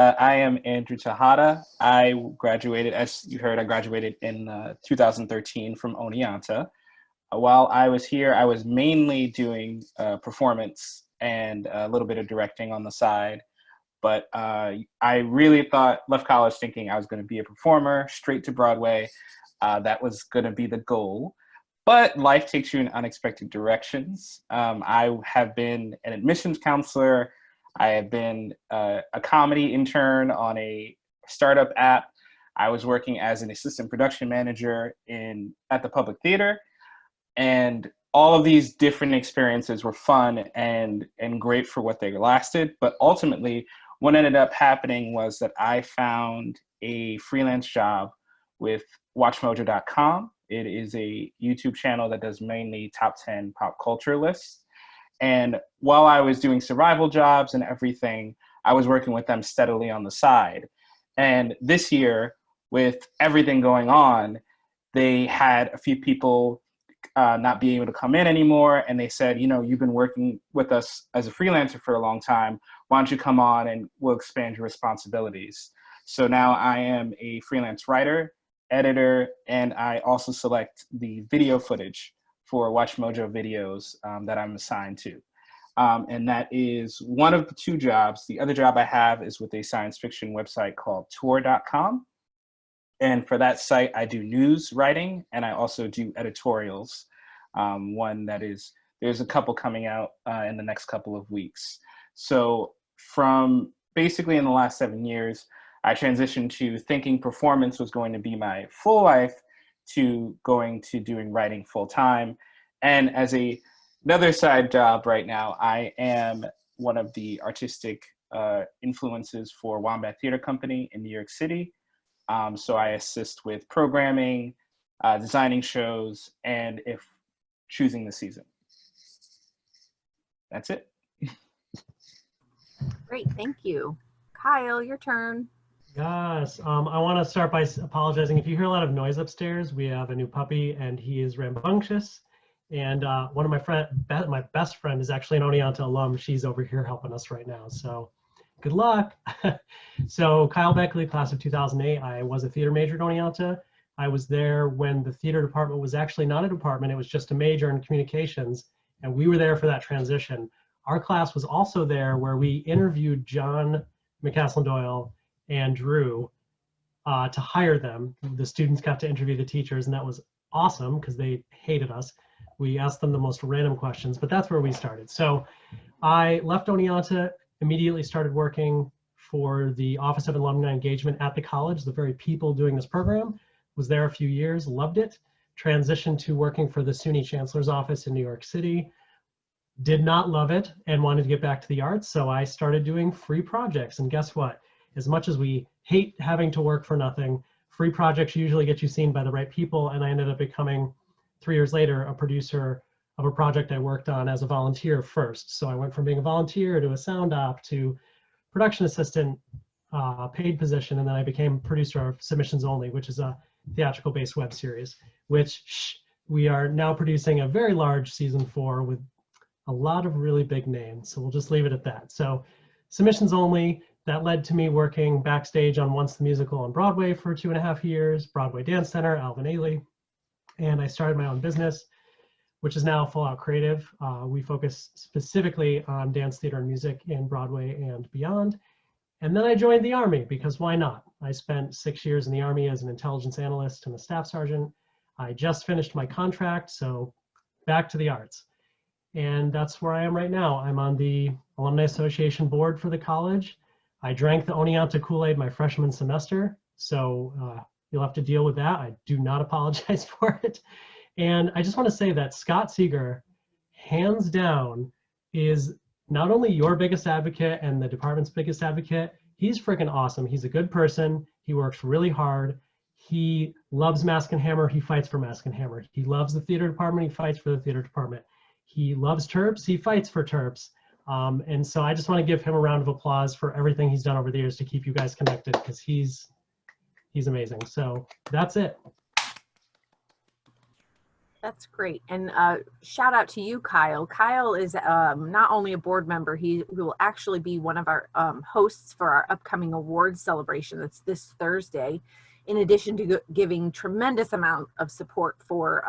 I am Andrew Tejada. I graduated, as you heard, I graduated in 2013 from Oneonta. While I was here, I was mainly doing performance and a little bit of directing on the side. But I really left college thinking I was going to be a performer, straight to Broadway. That was going to be the goal. But life takes you in unexpected directions. I have been an admissions counselor. I have been a comedy intern on a startup app. I was working as an assistant production manager at the Public Theater. And all of these different experiences were fun and great for what they lasted. But ultimately, what ended up happening was that I found a freelance job with WatchMojo.com. It is a YouTube channel that does mainly top 10 pop culture lists. And while I was doing survival jobs and everything, I was working with them steadily on the side. And this year, with everything going on, they had a few people not being able to come in anymore. And they said, you've been working with us as a freelancer for a long time. Why don't you come on and we'll expand your responsibilities. So now I am a freelance writer, editor, and I also select the video footage for WatchMojo videos that I'm assigned to. And that is one of the two jobs. The other job I have is with a science fiction website called tour.com. And for that site, I do news writing and I also do editorials. There's a couple coming out in the next couple of weeks. So from basically in the last 7 years, I transitioned to thinking performance was going to be my full life to going to doing writing full time. And as another side job right now, I am one of the artistic influences for Wombat Theater Company in New York City. So I assist with programming, designing shows, and if choosing the season. That's it. Great, thank you. Kyle, your turn. Yes, I want to start by apologizing. If you hear a lot of noise upstairs, we have a new puppy and he is rambunctious. And one of my best friend is actually an Oneonta alum. She's over here helping us right now. So good luck. So Kyle Beckley, class of 2008. I was a theater major at Oneonta. I was there when the theater department was actually not a department. It was just a major in communications. And we were there for that transition. Our class was also there where we interviewed John McCaslin Doyle and Drew to hire them. The students got to interview the teachers, and that was awesome because they hated us. We asked them the most random questions, but that's where we started. So I left Oneonta, immediately started working for the Office of Alumni Engagement at the college, the very people doing this program. Was there a few years, loved it. Transitioned to working for the SUNY Chancellor's Office in New York City. Did not love it and wanted to get back to the arts, so I started doing free projects. And guess what? As much as we hate having to work for nothing, free projects usually get you seen by the right people, and I ended up becoming, 3 years later, a producer of a project I worked on as a volunteer first. So I went from being a volunteer to a sound op to production assistant, paid position, and then I became producer of Submissions Only, which is a theatrical-based web series, which we are now producing a very large season 4 with a lot of really big names. So we'll just leave it at that. So Submissions Only, that led to me working backstage on Once the Musical on Broadway for 2.5 years, Broadway Dance Center, Alvin Ailey. And I started my own business, which is now Full Out Creative. We focus specifically on dance, theater, and music in Broadway and beyond. And then I joined the Army because why not? I spent 6 years in the Army as an intelligence analyst and a staff sergeant. I just finished my contract, so back to the arts. And that's where I am right now. I'm on the Alumni Association board for the college. I drank the Oneonta Kool-Aid my freshman semester, so you'll have to deal with that. I do not apologize for it. And I just want to say that Scott Seeger, hands down, is not only your biggest advocate and the department's biggest advocate, he's freaking awesome. He's a good person. He works really hard. He loves Mask and Hammer. He fights for Mask and Hammer. He loves the theater department. He fights for the theater department. He loves Terps. He fights for Terps. And so I just want to give him a round of applause for everything he's done over the years to keep you guys connected, because he's amazing. So that's it. That's great. And shout out to you, Kyle. Kyle is not only a board member, he will actually be one of our hosts for our upcoming awards celebration that's this Thursday, in addition to giving tremendous amount of support for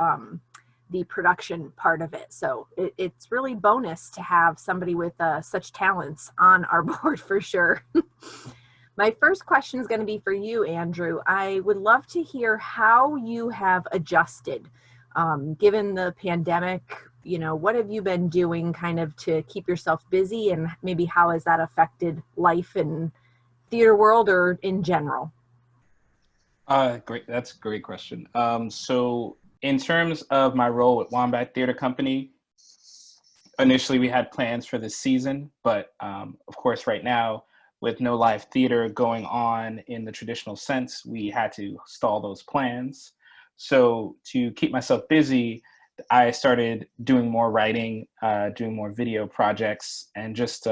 the production part of it. So it's really bonus to have somebody with such talents on our board for sure. My first question is going to be for you, Andrew. I would love to hear how you have adjusted given the pandemic. You know, what have you been doing kind of to keep yourself busy, and maybe how has that affected life in theater world or in general? Great. That's a great question. So in terms of my role with Wombat Theater Company, initially we had plans for this season, but of course right now with no live theater going on in the traditional sense, we had to stall those plans. So to keep myself busy, I started doing more writing, doing more video projects, and just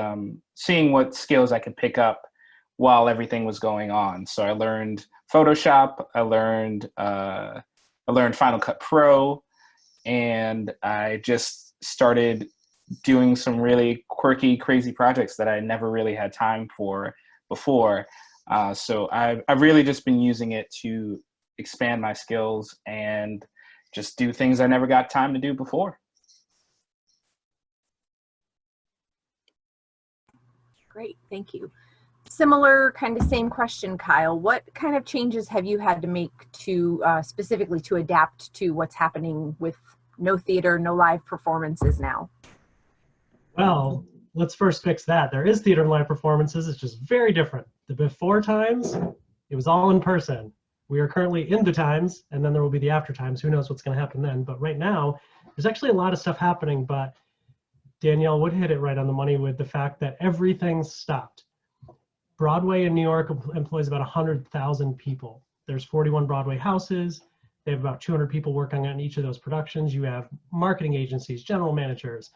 seeing what skills I could pick up while everything was going on. So I learned Photoshop, I learned Final Cut Pro, and I just started doing some really quirky, crazy projects that I never really had time for before. So I've really just been using it to expand my skills and just do things I never got time to do before. Great, thank you. Similar kind of same question, Kyle. What kind of changes have you had to make to specifically to adapt to what's happening with no theater, no live performances now? Well, let's first fix that. There is theater and live performances. It's just very different. The before times, it was all in person. We are currently in the times, and then there will be the after times. Who knows what's going to happen then? But right now, there's actually a lot of stuff happening. But Danielle would hit it right on the money with the fact that everything stopped. Broadway in New York employs about 100,000 people. There's 41 Broadway houses. They have about 200 people working on each of those productions. You have marketing agencies, general managers,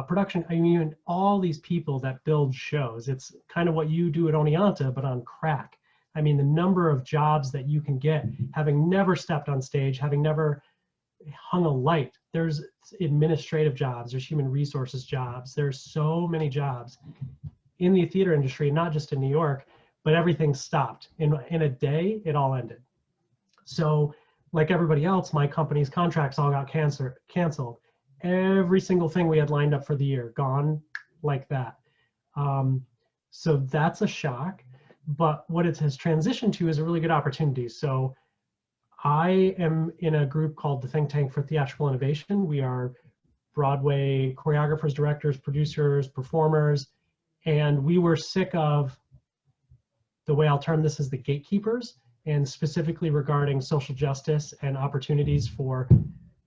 production, I mean, all these people that build shows. It's kind of what you do at Oneonta, but on crack. I mean, the number of jobs that you can get, having never stepped on stage, having never hung a light. There's administrative jobs, there's human resources jobs. There's so many jobs in the theater industry, not just in New York, but everything stopped. In a day, it all ended. So like everybody else, my company's contracts all got canceled. Every single thing we had lined up for the year, gone like that. So that's a shock. But what it has transitioned to is a really good opportunity. So I am in a group called the Think Tank for Theatrical Innovation. We are Broadway choreographers, directors, producers, performers, and we were sick of the way I'll term this as the gatekeepers, and specifically regarding social justice and opportunities for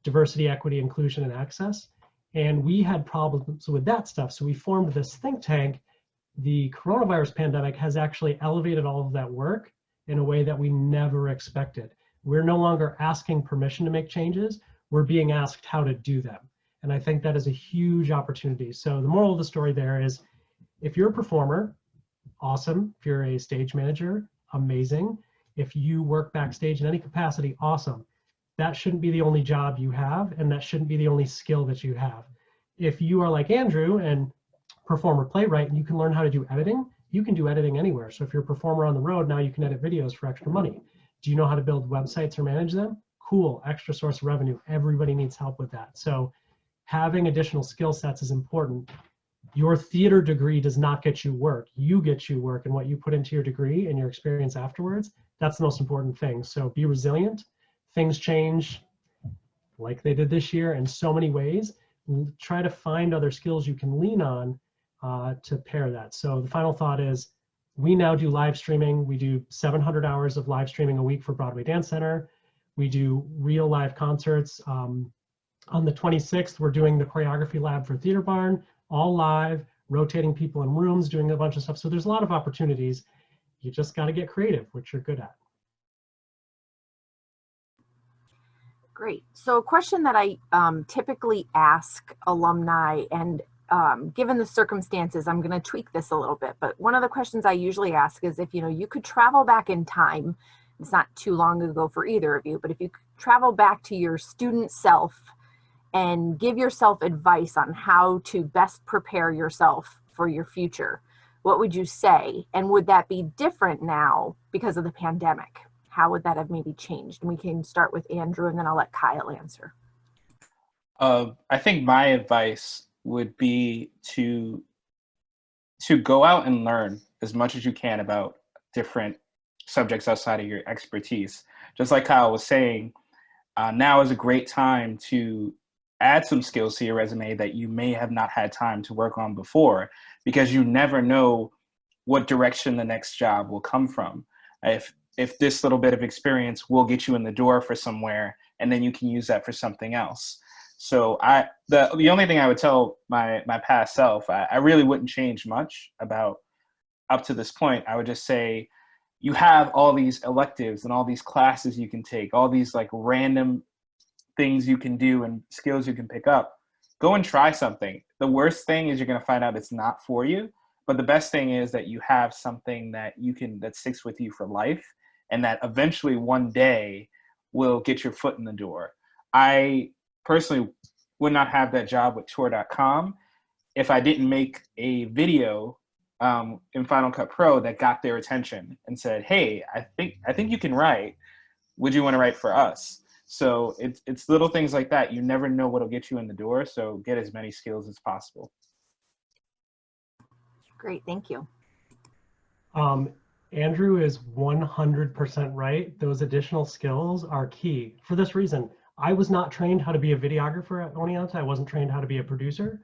diversity, equity, inclusion, and access. And we had problems with that stuff. So we formed this think tank. The coronavirus pandemic has actually elevated all of that work in a way that we never expected. We're no longer asking permission to make changes. We're being asked how to do them. And I think that is a huge opportunity. So the moral of the story there is, if you're a performer, awesome. If you're a stage manager, amazing. If you work backstage in any capacity, awesome. That shouldn't be the only job you have, and that shouldn't be the only skill that you have. If you are like Andrew and performer playwright and you can learn how to do editing, you can do editing anywhere. So if you're a performer on the road, now you can edit videos for extra money. Do you know how to build websites or manage them? Cool, extra source of revenue. Everybody needs help with that. So having additional skill sets is important. Your theater degree does not get you work. You get you work, and what you put into your degree and your experience afterwards, that's the most important thing. So be resilient. Things change like they did this year in so many ways. Try to find other skills you can lean on to pair that. So the final thought is, we now do live streaming. We do 700 hours of live streaming a week for Broadway Dance Center. We do real live concerts. On the 26th, we're doing the choreography lab for Theater Barn, all live, rotating people in rooms, doing a bunch of stuff. So there's a lot of opportunities. You just got to get creative, which you're good at. Great. So a question that I typically ask alumni, and given the circumstances, I'm going to tweak this a little bit, but one of the questions I usually ask is, if you could travel back in time, it's not too long ago for either of you, but if you travel back to your student self and give yourself advice on how to best prepare yourself for your future, what would you say? And would that be different now because of the pandemic? How would that have maybe changed? And we can start with Andrew, and then I'll let Kyle answer. I think my advice would be to go out and learn as much as you can about different subjects outside of your expertise. Just like Kyle was saying, now is a great time to add some skills to your resume that you may have not had time to work on before, because you never know what direction the next job will come from. If this little bit of experience will get you in the door for somewhere, and then you can use that for something else. So the only thing I would tell my past self, I really wouldn't change much about up to this point. I would just say, you have all these electives and all these classes you can take, all these like random things you can do and skills you can pick up. Go and try something. The worst thing is you're going to find out it's not for you. But the best thing is that you have something that that sticks with you for life, and that eventually one day will get your foot in the door. I personally would not have that job with tour.com if I didn't make a video in Final Cut Pro that got their attention and said, hey, I think you can write. Would you want to write for us? So it's little things like that. You never know what'll get you in the door. So get as many skills as possible. Great, thank you. Andrew is 100% right. Those additional skills are key. For this reason, I was not trained how to be a videographer at Oneonta. I wasn't trained how to be a producer,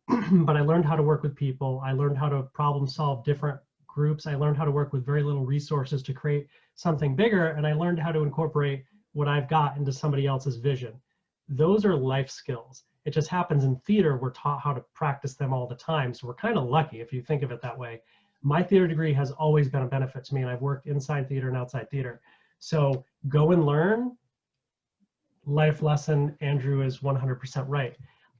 but I learned how to work with people. I learned how to problem solve different groups. I learned how to work with very little resources to create something bigger. And I learned how to incorporate what I've got into somebody else's vision. Those are life skills. It just happens in theater, we're taught how to practice them all the time. So we're kind of lucky if you think of it that way. My theater degree has always been a benefit to me, and I've worked inside theater and outside theater. So go and learn. Life lesson, Andrew is 100% right.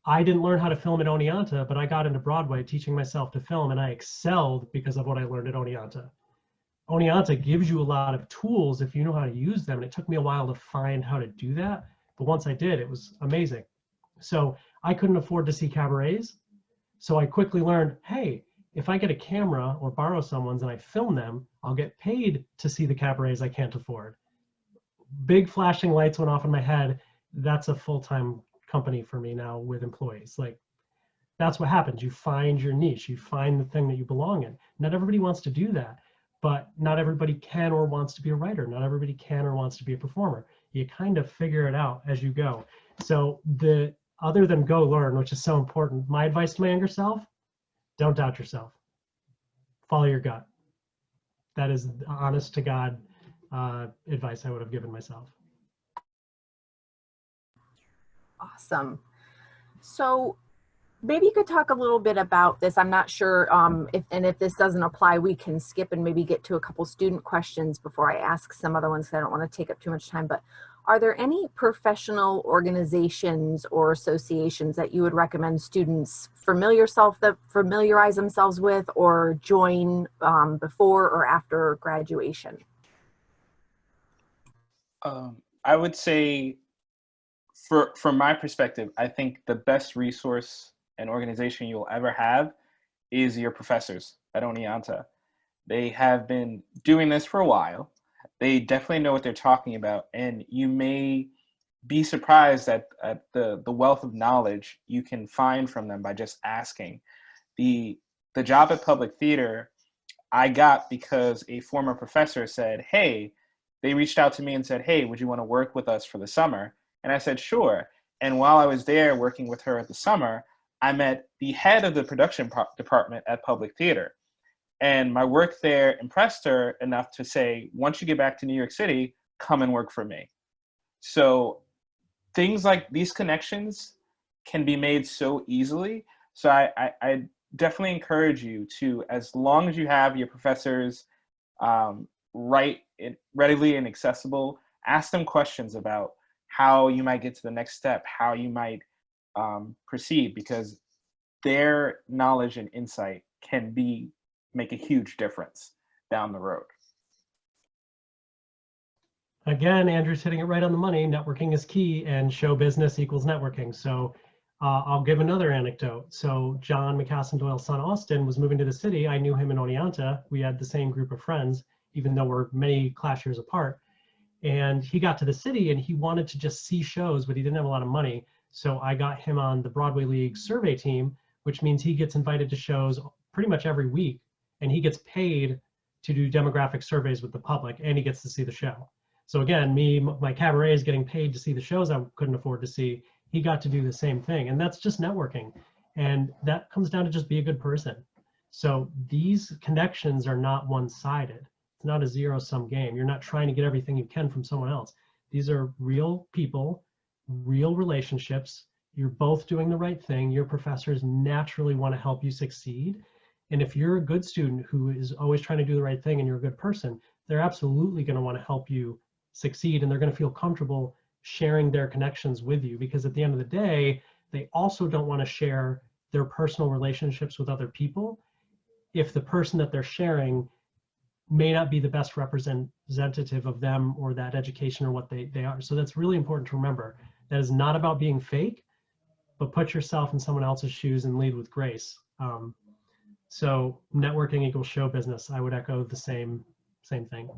I didn't learn how to film at Oneonta, but I got into Broadway teaching myself to film, and I excelled because of what I learned at Oneonta. Oneonta gives you a lot of tools if you know how to use them, and it took me a while to find how to do that. But once I did, it was amazing. So I couldn't afford to see cabarets. So I quickly learned, hey, if I get a camera or borrow someone's and I film them, I'll get paid to see the cabarets I can't afford. Big flashing lights went off in my head. That's a full-time company for me now with employees. Like, that's what happens. You find your niche. You find the thing that you belong in. Not everybody wants to do that, but not everybody can or wants to be a writer. Not everybody can or wants to be a performer. You kind of figure it out as you go. So other than go learn, which is so important, my advice to my younger self, don't doubt yourself. Follow your gut. That is honest to God advice I would have given myself. Awesome. So maybe you could talk a little bit about this. I'm not sure if this doesn't apply, we can skip and maybe get to a couple student questions before I ask some other ones, because I don't want to take up too much time. But are there any professional organizations or associations that you would recommend students familiarize themselves with or join before or after graduation? I would say, from my perspective, I think the best resource and organization you'll ever have is your professors at Oneonta. They have been doing this for a while. They definitely know what they're talking about, and you may be surprised at the wealth of knowledge you can find from them by just asking. The job at public theater I got because a former professor said, hey, they reached out to me and said, hey, would you want to work with us for the summer? And I said, sure. And while I was there working with her at the summer, I met the head of the production department at public theater. And my work there impressed her enough to say, once you get back to New York City, come and work for me. So things like these connections can be made so easily. So I definitely encourage you to, as long as you have your professors readily and accessible, ask them questions about how you might get to the next step, how you might proceed, because their knowledge and insight can make a huge difference down the road. Again, Andrew's hitting it right on the money. Networking is key, and show business equals networking. So I'll give another anecdote. So John McCaslin Doyle's son, Austin, was moving to the city. I knew him in Oneonta. We had the same group of friends, even though we're many class years apart. And he got to the city and he wanted to just see shows, but he didn't have a lot of money. So I got him on the Broadway League survey team, which means he gets invited to shows pretty much every week. And he gets paid to do demographic surveys with the public, and he gets to see the show. So again, my cabaret is getting paid to see the shows I couldn't afford to see. He got to do the same thing, and that's just networking. And that comes down to just be a good person. So these connections are not one-sided. It's not a zero-sum game. You're not trying to get everything you can from someone else. These are real people, real relationships. You're both doing the right thing. Your professors naturally want to help you succeed. And if you're a good student who is always trying to do the right thing and you're a good person, they're absolutely going to want to help you succeed, and they're going to feel comfortable sharing their connections with you, because at the end of the day, they also don't want to share their personal relationships with other people if the person that they're sharing may not be the best representative of them or that education or what they are. So that's really important to remember. That is not about being fake, but put yourself in someone else's shoes and lead with grace. So networking equals show business. I would echo the same thing.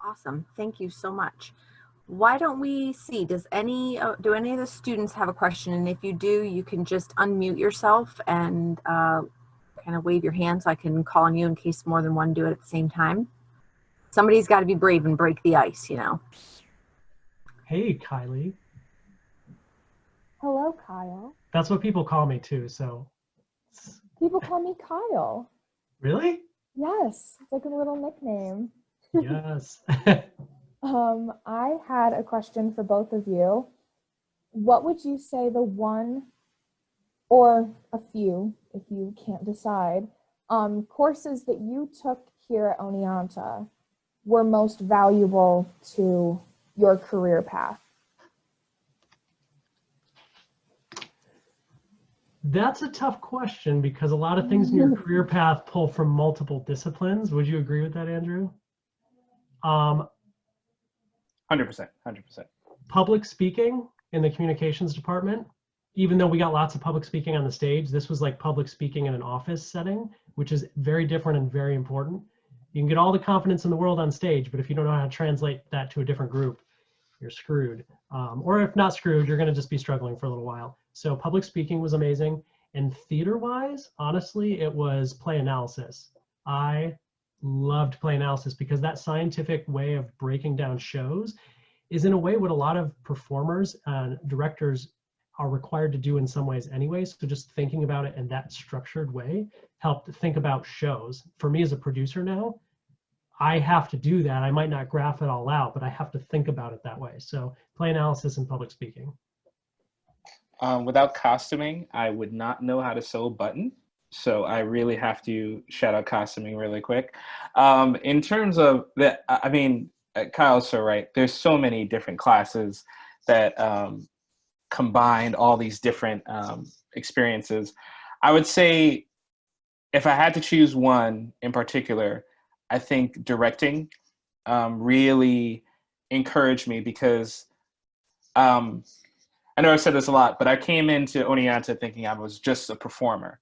Awesome. Thank you so much. Why don't we see, do any of the students have a question? And if you do, you can just unmute yourself and kind of wave your hand so I can call on you in case more than one do it at the same time. Somebody's got to be brave and break the ice, you know. Hey, Kylie. Hello, Kyle. That's what people call me too, so. People call me Kyle. Really? Yes, it's like a little nickname. Yes. I had a question for both of you. What would you say the one or a few, if you can't decide, courses that you took here at Oneonta were most valuable to your career path? That's a tough question because a lot of things in your career path pull from multiple disciplines. Would you agree with that, Andrew? 100%. Public speaking in the communications department, even though we got lots of public speaking on the stage, this was like public speaking in an office setting, which is very different and very important. You can get all the confidence in the world on stage, but if you don't know how to translate that to a different group, you're screwed. Or if not screwed, you're going to just be struggling for a little while. So public speaking was amazing. And theater-wise, honestly, it was play analysis. I loved play analysis because that scientific way of breaking down shows is in a way what a lot of performers and directors are required to do in some ways anyways. So just thinking about it in that structured way helped think about shows. For me as a producer now, I have to do that. I might not graph it all out, but I have to think about it that way. So play analysis and public speaking. Without costuming, I would not know how to sew a button. So I really have to shout out costuming really quick. In terms of that, I mean, Kyle's so right. There's so many different classes that combined all these different experiences. I would say if I had to choose one in particular, I think directing really encouraged me because I know I've said this a lot, but I came into Oneonta thinking I was just a performer.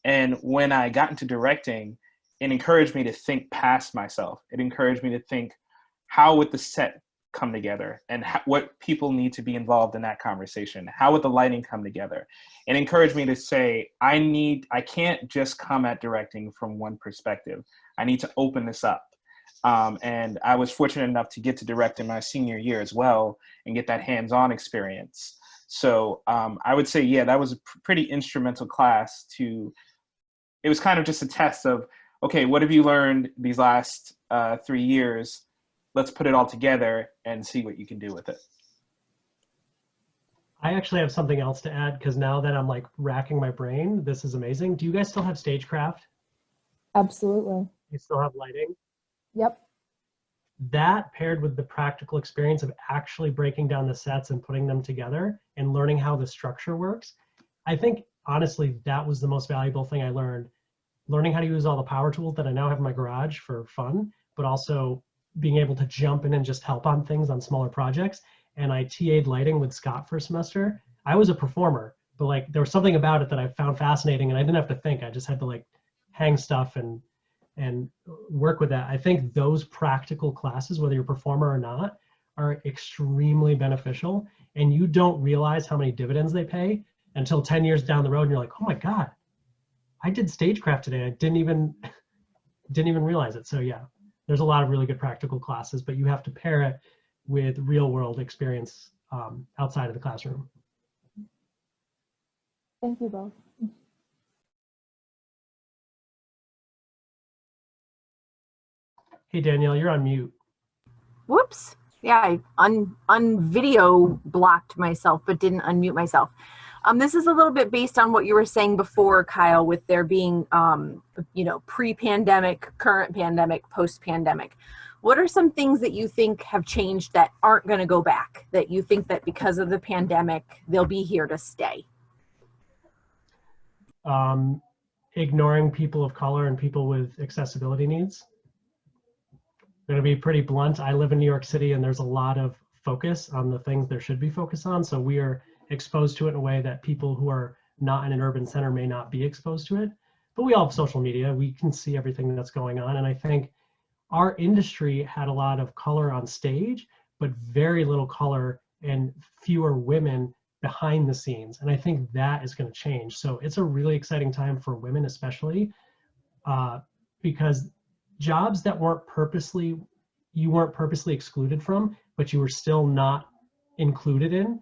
And when I got into directing, it encouraged me to think past myself. It encouraged me to think, how would the set come together and what people need to be involved in that conversation? How would the lighting come together? It encouraged me to say, I can't just come at directing from one perspective. I need to open this up. And I was fortunate enough to get to direct in my senior year as well and get that hands-on experience. So I would say, yeah, that was a pretty instrumental class it was kind of just a test of, okay, what have you learned these last 3 years? Let's put it all together and see what you can do with it. I actually have something else to add because now that I'm like racking my brain, this is amazing. Do you guys still have stagecraft? Absolutely. You still have lighting? Yep. That paired with the practical experience of actually breaking down the sets and putting them together and learning how the structure works, I think honestly that was the most valuable thing I learned. Learning how to use all the power tools that I now have in my garage for fun, but also being able to jump in and just help on things on smaller projects. And I TA'd lighting with Scott for a semester. I was a performer, but like there was something about it that I found fascinating, and I didn't have to think. I just had to like hang stuff and work with that. I think those practical classes, whether you're a performer or not, are extremely beneficial, and you don't realize how many dividends they pay until 10 years down the road, and you're like, oh my God, I did stagecraft today. I didn't even realize it. So yeah, there's a lot of really good practical classes, but you have to pair it with real world experience outside of the classroom. Thank you both. Hey, Danielle, you're on mute. Whoops. Yeah, I unvideo blocked myself, but didn't unmute myself. This is a little bit based on what you were saying before, Kyle, with there being, pre-pandemic, current pandemic, post-pandemic. What are some things that you think have changed that aren't going to go back, that you think that because of the pandemic, they'll be here to stay? Ignoring people of color and people with accessibility needs. I'm going to be pretty blunt. I live in New York City, and there's a lot of focus on the things there should be focus on. So we are exposed to it in a way that people who are not in an urban center may not be exposed to it. But we all have social media. We can see everything that's going on. And I think our industry had a lot of color on stage, but very little color and fewer women behind the scenes. And I think that is going to change. So it's a really exciting time for women, especially because jobs that you weren't purposely excluded from, but you were still not included in,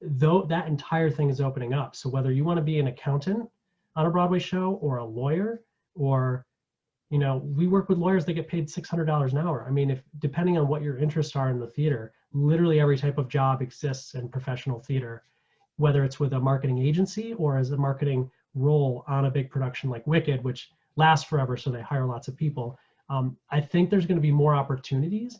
though that entire thing is opening up. So whether you want to be an accountant on a Broadway show or a lawyer, or, we work with lawyers that get paid $600 an hour. I mean, if depending on what your interests are in the theater, literally every type of job exists in professional theater, whether it's with a marketing agency or as a marketing role on a big production like Wicked, which lasts forever, so they hire lots of people. I think there's going to be more opportunities,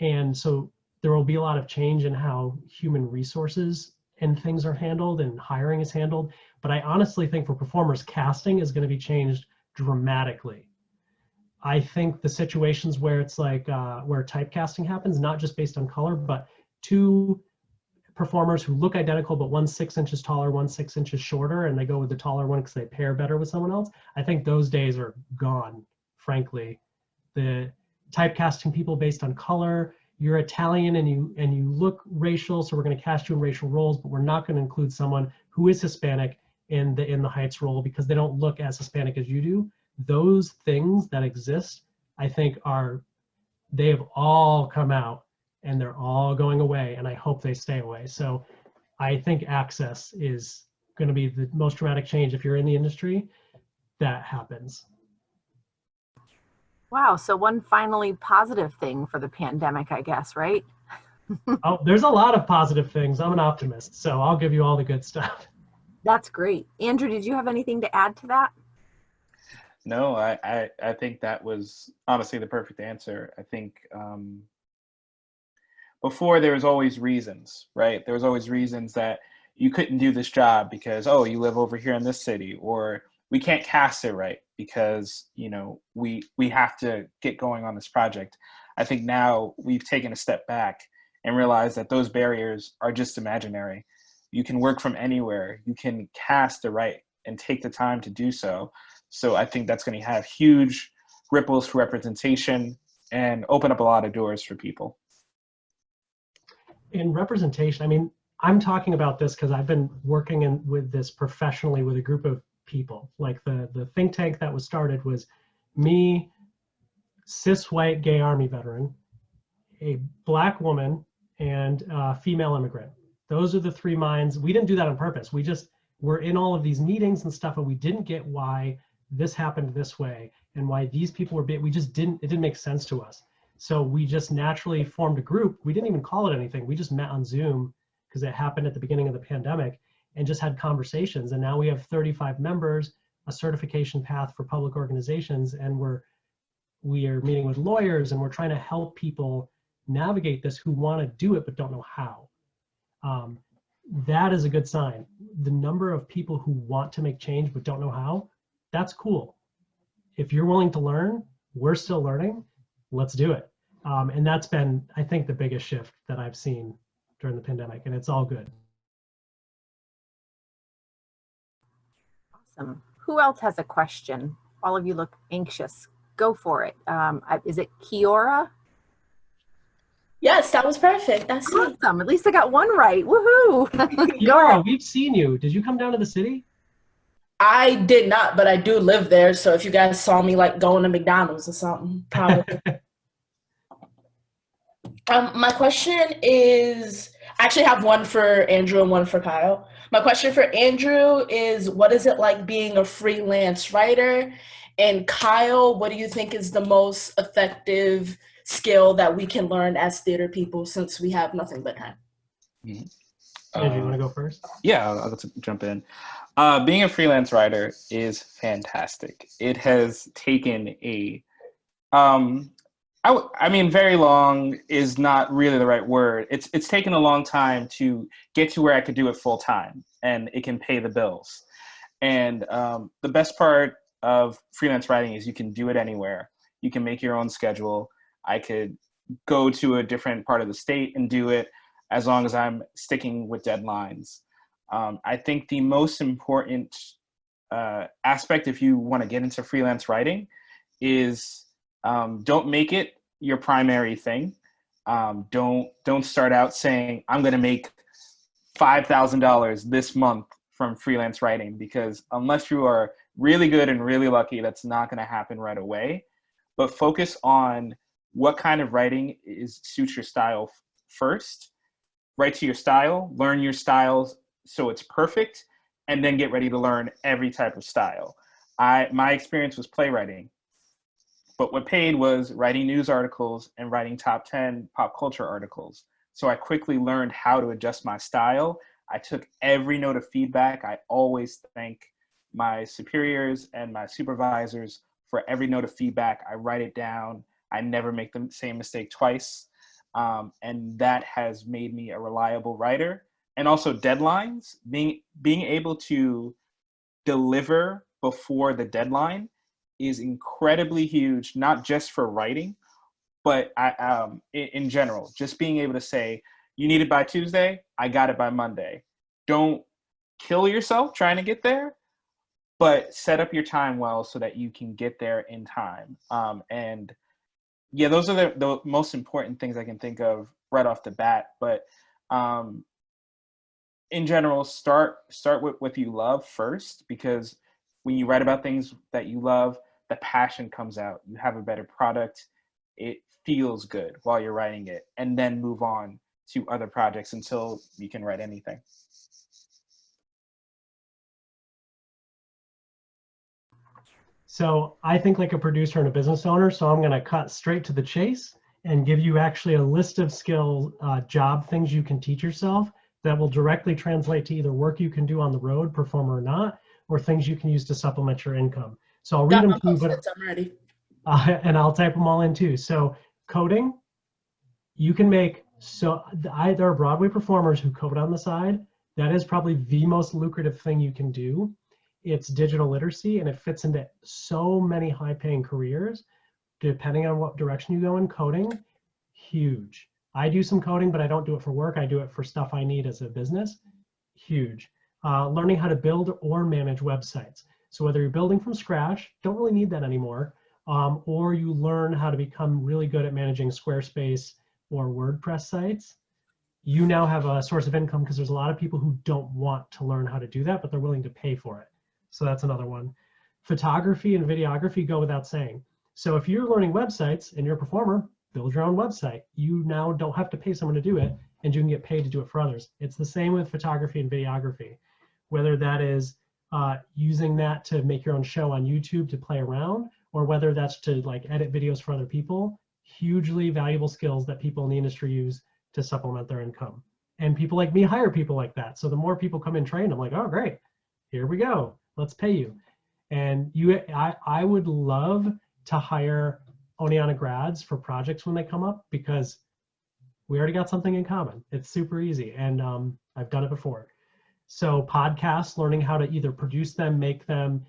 and so there will be a lot of change in how human resources and things are handled and hiring is handled. But I honestly think for performers, casting is going to be changed dramatically. I think the situations where it's like where typecasting happens, not just based on color, but two performers who look identical, but one's 6 inches taller, one's 6 inches shorter, and they go with the taller one because they pair better with someone else. I think those days are gone, frankly. The typecasting people based on color, you're Italian and you look racial, so we're going to cast you in racial roles, but we're not going to include someone who is Hispanic in the Heights role because they don't look as Hispanic as you do. Those things that exist, I think they have all come out and they're all going away, and I hope they stay away. So I think access is going to be the most dramatic change. If you're in the industry, that happens. Wow, so one finally positive thing for the pandemic, I guess, right? Oh, there's a lot of positive things. I'm an optimist, so I'll give you all the good stuff. That's great. Andrew, did you have anything to add to that? No, I think that was honestly the perfect answer. I think before there was always reasons, right? There was always reasons that you couldn't do this job because, oh, you live over here in this city, or we can't cast it right because, we have to get going on this project. I think now we've taken a step back and realized that those barriers are just imaginary. You can work from anywhere. You can cast it right and take the time to do so. So I think that's going to have huge ripples for representation and open up a lot of doors for people. In representation, I mean, I'm talking about this because I've been working with this professionally with a group of people. Like the think tank that was started was me, cis white gay Army veteran, a Black woman, and a female immigrant. Those are the three minds. We didn't do that on purpose. We just were in all of these meetings and stuff, and we didn't get why this happened this way and why these people were big. It didn't make sense to us. So we just naturally formed a group. We didn't even call it anything. We just met on Zoom because it happened at the beginning of the pandemic and just had conversations. And now we have 35 members, a certification path for public organizations, and we are meeting with lawyers, and we're trying to help people navigate this who want to do it but don't know how. That is a good sign. The number of people who want to make change but don't know how, that's cool. If you're willing to learn, we're still learning. let's do it. And that's been, I think, the biggest shift that I've seen during the pandemic, and it's all good. Awesome. Who else has a question? All of you look anxious. Go for it. Is it Kiora? Yes, that was perfect. That's me. Awesome. At least I got one right. Woohoo. Kiara, we've seen you. Did you come down to the city? I did not, but I do live there. So if you guys saw me like going to McDonald's or something, probably. My question is, I actually have one for Andrew and one for Kyle. My question for Andrew is, what is it like being a freelance writer? And Kyle, what do you think is the most effective skill that we can learn as theater people since we have nothing but time? Andrew, you want to go first? Yeah, I'll jump in. Being a freelance writer is fantastic. It has taken a, I mean, very long is not really the right word. It's taken a long time to get to where I could do it full time and it can pay the bills. And the best part of freelance writing is you can do it anywhere. You can make your own schedule. I could go to a different part of the state and do it as long as I'm sticking with deadlines. I think the most important aspect if you want to get into freelance writing is don't make it your primary thing. Don't start out saying, I'm going to make $5,000 this month from freelance writing, because unless you are really good and really lucky, that's not going to happen right away. But focus on what kind of writing suits your style first. Write to your style, learn your styles so it's perfect, and then get ready to learn every type of style. My experience was playwriting, but what paid was writing news articles and writing top 10 pop culture articles. So I quickly learned how to adjust my style. I took every note of feedback. I always thank my superiors and my supervisors for every note of feedback. I write it down. I never make the same mistake twice. And that has made me a reliable writer. And also deadlines, being able to deliver before the deadline is incredibly huge, not just for writing, but in general, just being able to say, you need it by Tuesday, I got it by Monday. Don't kill yourself trying to get there, but set up your time well so that you can get there in time. And yeah, those are the most important things I can think of right off the bat. But in general, start with what you love first, because when you write about things that you love, the passion comes out. You have a better product. It feels good while you're writing it, and then move on to other projects until you can write anything. So I think like a producer and a business owner, so I'm going to cut straight to the chase and give you actually a list of skills, job things you can teach yourself that will directly translate to either work you can do on the road, perform or not, or things you can use to supplement your income. So I'll read them to you, but I'm ready. And I'll type them all in too. So coding, you can make, so there are Broadway performers who code on the side. That is probably the most lucrative thing you can do. It's digital literacy, and it fits into so many high-paying careers, depending on what direction you go in. Coding, huge. I do some coding, but I don't do it for work. I do it for stuff I need as a business. Huge. Learning how to build or manage websites. So whether you're building from scratch, don't really need that anymore, or you learn how to become really good at managing Squarespace or WordPress sites, you now have a source of income, because there's a lot of people who don't want to learn how to do that, but they're willing to pay for it. So that's another one. Photography and videography go without saying. So if you're learning websites and you're a performer, build your own website. You now don't have to pay someone to do it, and you can get paid to do it for others. It's the same with photography and videography, whether that is using that to make your own show on YouTube to play around, or whether that's to like edit videos for other people. Hugely valuable skills that people in the industry use to supplement their income. And people like me hire people like that. So the more people come in trained, I'm like, oh, great, here we go. Let's pay you. And I would love to hire Oneonta grads for projects when they come up, because we already got something in common. It's super easy, and I've done it before. So podcasts, learning how to either produce them, make them,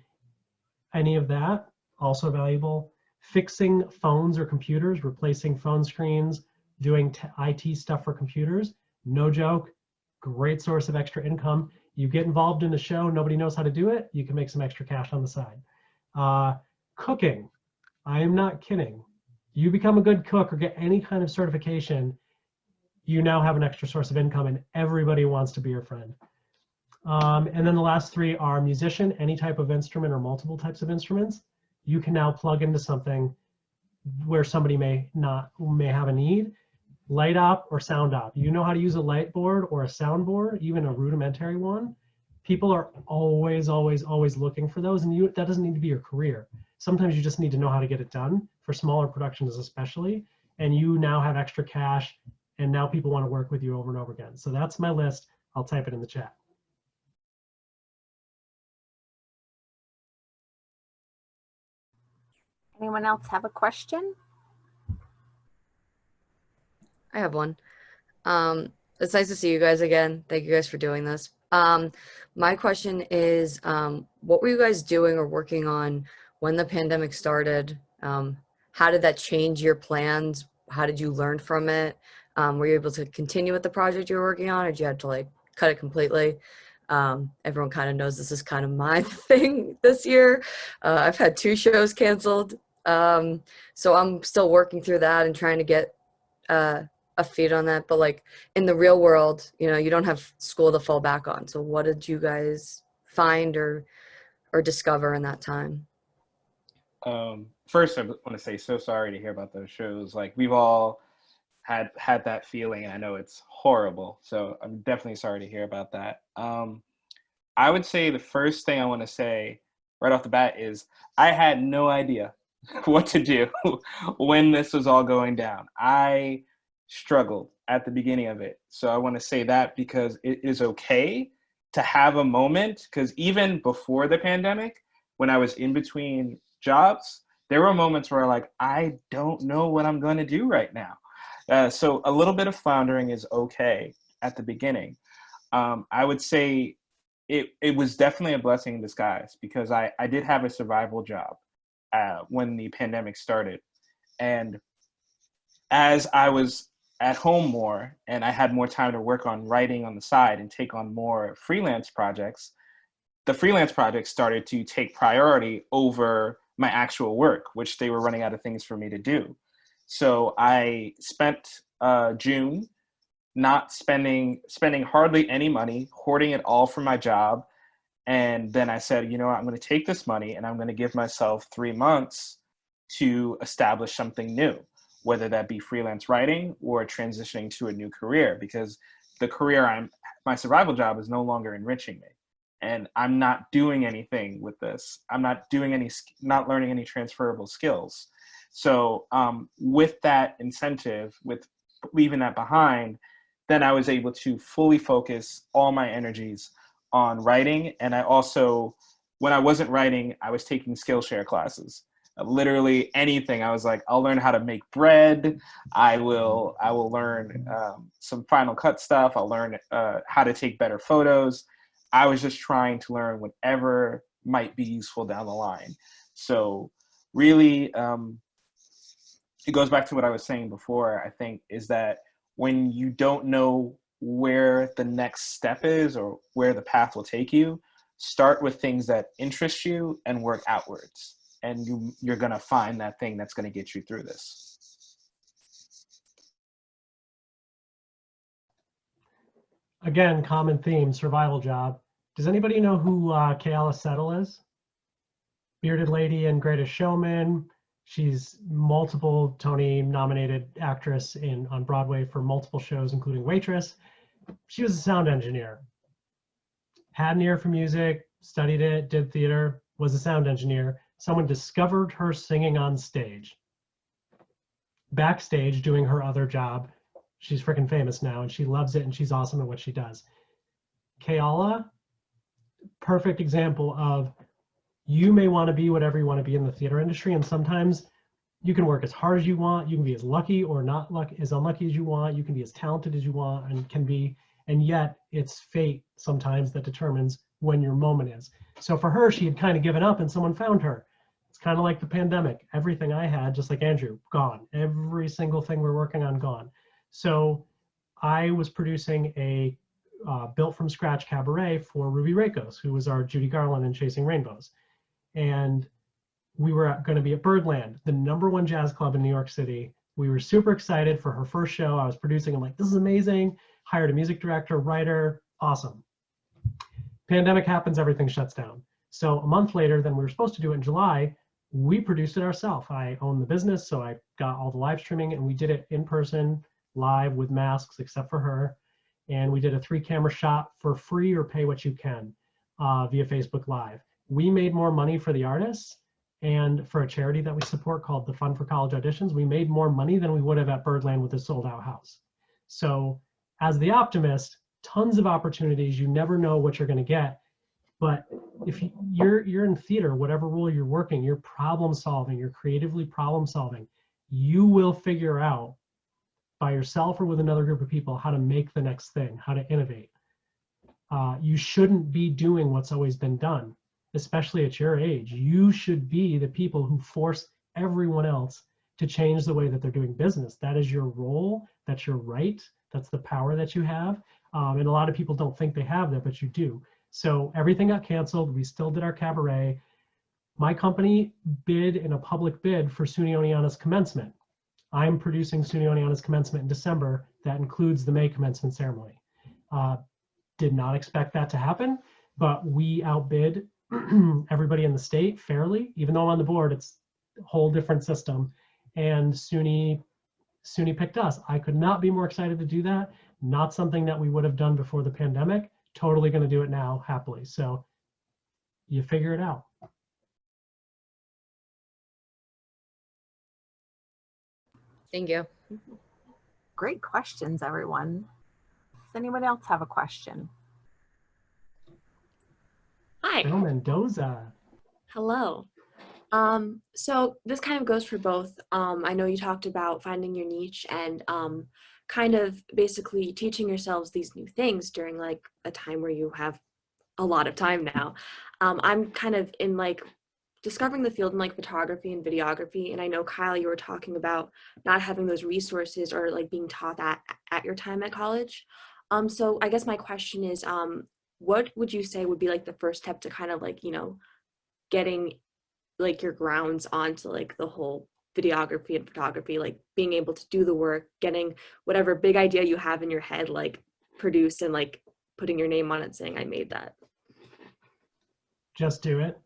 any of that, also valuable. fixing phones or computers, replacing phone screens, doing IT stuff for computers. No joke, great source of extra income. You get involved in a show, nobody knows how to do it, you can make some extra cash on the side. Cooking, I am not kidding. You become a good cook or get any kind of certification, you now have an extra source of income and everybody wants to be your friend. And then the last three are musician, any type of instrument or multiple types of instruments. You can now plug into something where somebody may have a need. Light op or sound op. You know how to use a light board or a sound board, even a rudimentary one. People are always looking for those, and that doesn't need to be your career. Sometimes you just need to know how to get it done, for smaller productions especially, and you now have extra cash, and now people want to work with you over and over again. So that's my list. I'll type it in the chat. Anyone else have a question? I have one. It's nice to see you guys again. Thank you guys for doing this. My question is, what were you guys doing or working on when the pandemic started? How did that change your plans? How did you learn from it? Were you able to continue with the project you were working on, or did you have to like cut it completely? Everyone kind of knows this is kind of my thing this year. I've had 2 shows canceled. So I'm still working through that and trying to get a feed on that, but like in the real world, you know, you don't have school to fall back on. So what did you guys find or discover in that time? First, I want to say so sorry to hear about those shows. Like, we've all had that feeling, and I know it's horrible. So I'm definitely sorry to hear about that. I would say the first thing I want to say right off the bat is I had no idea what to do when this was all going down. I struggled at the beginning of it. So I want to say that, because it is okay to have a moment, because even before the pandemic, when I was in between jobs, there were moments where like, I don't know what I'm going to do right now. So a little bit of floundering is okay at the beginning. I would say it was definitely a blessing in disguise, because I did have a survival job when the pandemic started. And as I was at home more and I had more time to work on writing on the side and take on more freelance projects, the freelance projects started to take priority over my actual work, which they were running out of things for me to do. So I spent June not spending hardly any money, hoarding it all for my job. And then I said, you know what, I'm going to take this money and I'm going to give myself 3 months to establish something new, whether that be freelance writing or transitioning to a new career, because the career my survival job is no longer enriching me. And I'm not doing anything with this. I'm not learning any transferable skills. So with that incentive, with leaving that behind, then I was able to fully focus all my energies on writing. And I also, when I wasn't writing, I was taking Skillshare classes. Literally anything. I was like, I'll learn how to make bread. I will learn some Final Cut stuff. I'll learn how to take better photos. I was just trying to learn whatever might be useful down the line. So really, it goes back to what I was saying before, I think, is that when you don't know where the next step is or where the path will take you, start with things that interest you and work outwards. And you're going to find that thing that's going to get you through this. Again, common theme, survival job. Does anybody know who Kayla Settle is? Bearded lady in Greatest Showman. She's multiple Tony-nominated actress on Broadway for multiple shows, including Waitress. She was a sound engineer. Had an ear for music, studied it, did theater, was a sound engineer. Someone discovered her singing on stage. Backstage doing her other job. She's freaking famous now and she loves it and she's awesome at what she does. Kayla, perfect example of you may want to be whatever you want to be in the theater industry, and sometimes you can work as hard as you want, you can be as lucky or not lucky, as unlucky as you want, you can be as talented as you want and yet it's fate sometimes that determines when your moment is. So for her, she had kind of given up and someone found her. It's kind of like the pandemic. Everything I had, just like Andrew, gone. Every single thing we're working on, gone. So I was producing a built from scratch cabaret for Ruby Rakos, who was our Judy Garland in Chasing Rainbows. And we were going to be at Birdland, the #1 jazz club in New York City. We were super excited for her first show. I was producing. I'm like, this is amazing. Hired a music director, writer, awesome. Pandemic happens, everything shuts down. So a month later than we were supposed to do it in July, we produced it ourselves. I own the business, so I got all the live streaming, and we did it in person, live with masks, except for her. And we did a 3-camera shot for free or pay what you can via Facebook Live. We made more money for the artists, and for a charity that we support called the Fund for College Auditions, we made more money than we would have at Birdland with a sold-out house. So as the optimist, tons of opportunities. You never know what you're going to get. But if you're in theater, whatever role you're working, you're problem solving, you're creatively problem solving. You will figure out by yourself or with another group of people how to make the next thing, how to innovate. You shouldn't be doing what's always been done, especially at your age. You should be the people who force everyone else to change the way that they're doing business. That is your role. That's your right. That's the power that you have. And a lot of people don't think they have that, but you do. So everything got canceled. We still did our cabaret. My company bid in a public bid for SUNY Oneonta's commencement. I'm producing SUNY Oneonta's commencement in December. That includes the May commencement ceremony. Did not expect that to happen, but we outbid everybody in the state fairly. Even though I'm on the board, it's a whole different system. And SUNY picked us. I could not be more excited to do that. Not something that we would have done before the pandemic. Totally going to do it now, happily. So you figure it out. Thank you. Great questions, everyone. Does anyone else have a question? Hi. Bill Mendoza. Hello. So this kind of goes for both. I know you talked about finding your niche and kind of basically teaching yourselves these new things during like a time where you have a lot of time now. I'm kind of in like discovering the field in like photography and videography. And I know, Kyle, you were talking about not having those resources or like being taught that at your time at college. So I guess my question is, what would you say would be like the first step to kind of like, you know, getting like your grounds onto like the whole videography and photography, like being able to do the work, getting whatever big idea you have in your head, like produced and like putting your name on it saying, I made that? Just do it.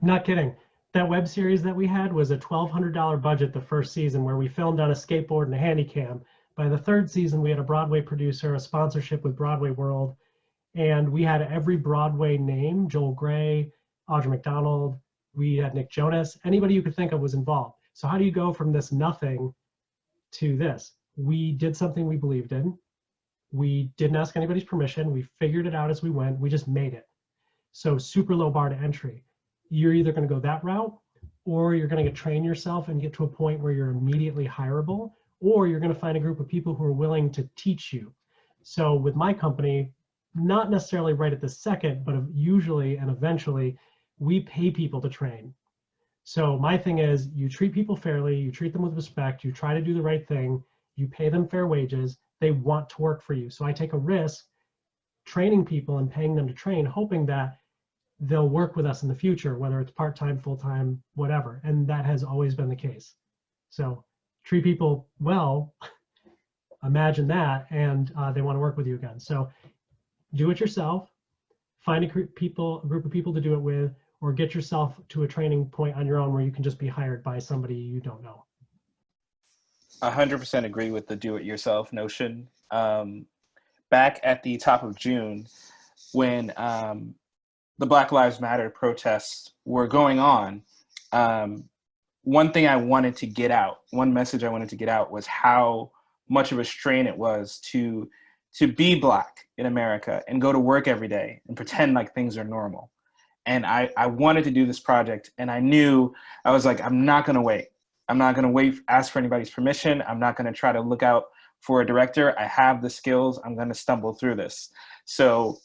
Not kidding. That web series that we had was a $1,200 budget the first season, where we filmed on a skateboard and a handy cam. By the third season, we had a Broadway producer, a sponsorship with Broadway World, and we had every Broadway name: Joel Grey, Audra McDonald, we had Nick Jonas, anybody you could think of was involved. So how do you go from this nothing to this? We did something we believed in. We didn't ask anybody's permission. We figured it out as we went. We just made it. So super low bar to entry. You're either going to go that route, or you're going to train yourself and get to a point where you're immediately hireable, or you're going to find a group of people who are willing to teach you. So with my company, not necessarily right at the second, but usually and eventually, we pay people to train. So my thing is, you treat people fairly, you treat them with respect, you try to do the right thing, you pay them fair wages, they want to work for you. So I take a risk training people and paying them to train, hoping that they'll work with us in the future, whether it's part-time, full-time, whatever. And that has always been the case. So treat people well, imagine that, and they want to work with you again. So do it yourself, find a group of people to do it with, or get yourself to a training point on your own where you can just be hired by somebody you don't know. 100% agree with the do-it-yourself notion. Back at the top of June, when the Black Lives Matter protests were going on, one thing I wanted to get out, one message I wanted to get out was how much of a strain it was to be Black in America and go to work every day and pretend like things are normal. And I wanted to do this project, and I knew, I was like, I'm not gonna wait. I'm not gonna wait, ask for anybody's permission. I'm not gonna try to look out for a director. I have the skills. I'm gonna stumble through this. So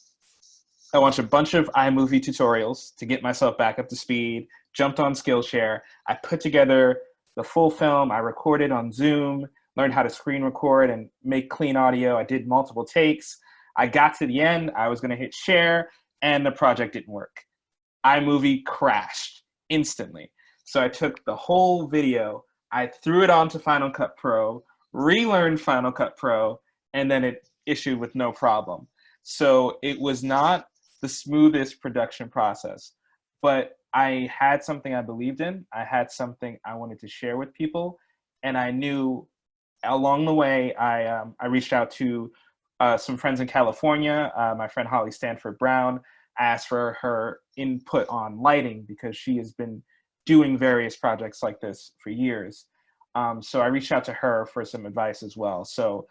I watched a bunch of iMovie tutorials to get myself back up to speed, jumped on Skillshare. I put together the full film. I recorded on Zoom, learned how to screen record and make clean audio. I did multiple takes. I got to the end. I was going to hit share, and the project didn't work. iMovie crashed instantly. So I took the whole video, I threw it onto Final Cut Pro, relearned Final Cut Pro, and then it issued with no problem. So it was not the smoothest production process, but I had something I believed in. I had something I wanted to share with people, and I knew along the way I reached out to some friends in California. My friend Holly Stanford Brown. I asked for her input on lighting because she has been doing various projects like this for years. So I reached out to her for some advice as well. So